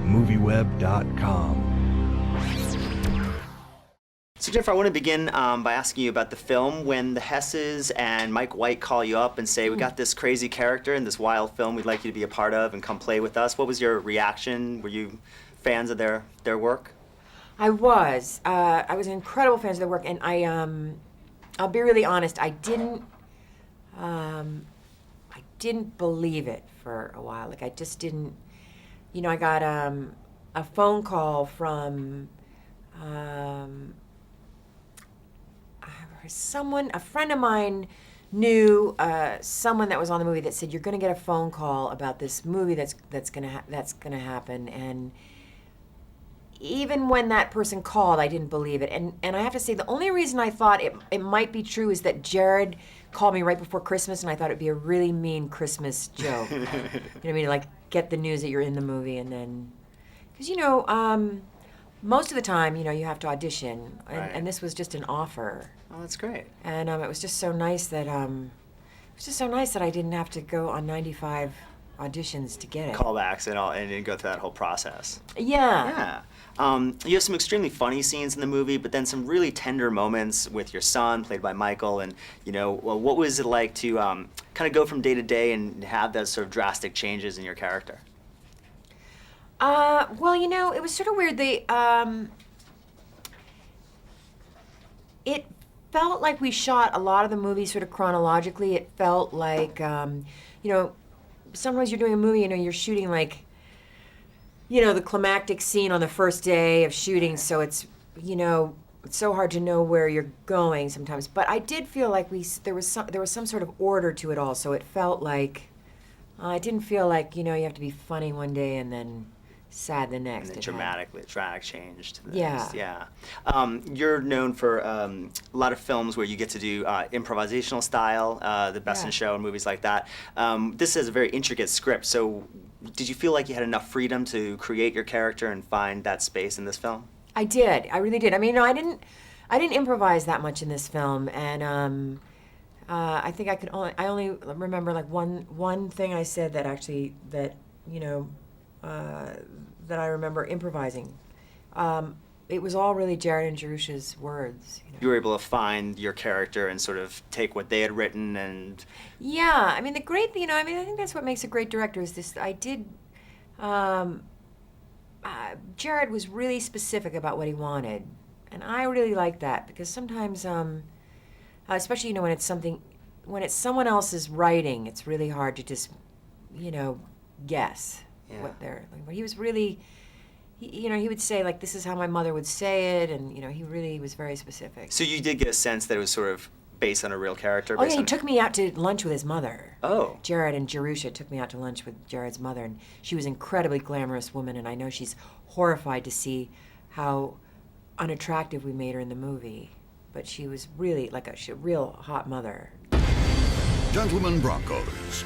MovieWeb.com. So Jennifer, I want to begin by asking you about the film. When the Hesses and Mike White call you up and say, we got this crazy character in this wild film we'd like you to be a part of and come play with us, what was your reaction? Were you fans of their work? I was incredible fans of their work, and I'll be really honest, I didn't believe it for a while. Like, I just didn't, I got a phone call from a friend of mine knew someone that was on the movie that said, you're going to get a phone call about this movie that's going to happen. And even when that person called, I didn't believe it. And I have to say, the only reason I thought it might be true is that Jared called me right before Christmas, and I thought it'd be a really mean Christmas joke. You know what I mean? Like, get the news that you're in the movie, and then, because most of the time, you have to audition, and this was just an offer. Oh, that's great. And it was just so nice that I didn't have to go on 95 auditions to get it. Callbacks and go through that whole process. Yeah. You have some extremely funny scenes in the movie, but then some really tender moments with your son, played by Michael. And what was it like to kind of go from day to day and have those sort of drastic changes in your character? Well, it was sort of weird. It felt like we shot a lot of the movies sort of chronologically. It felt like, sometimes you're doing a movie, you're shooting like, the climactic scene on the first day of shooting, so it's, it's so hard to know where you're going sometimes. But I did feel like there was some sort of order to it all, so it felt like, I didn't feel like, you have to be funny one day and then sad the next. And then dramatic change to the next. Yeah. You're known for a lot of films where you get to do improvisational style, the Best in Show and movies like that. This is a very intricate script, so did you feel like you had enough freedom to create your character and find that space in this film? I did. I really did. I mean, I didn't improvise that much in this film, and I think I only remember like one thing I said that I remember improvising. It was all really Jared and Jerusha's words. You were able to find your character and sort of take what they had written and... Yeah, I mean, the great thing, I think that's what makes a great director is this, Jared was really specific about what he wanted. And I really like that because sometimes, especially, when it's someone else's writing, it's really hard to just, guess what they're, like, but he was really, he would say, like, this is how my mother would say it, and, he really was very specific. So you did get a sense that it was sort of based on a real character? Oh, yeah, he took me out to lunch with his mother. Oh. Jared and Jerusha took me out to lunch with Jared's mother, and she was an incredibly glamorous woman, and I know she's horrified to see how unattractive we made her in the movie. But she was really like a real hot mother. Gentlemen Broncos.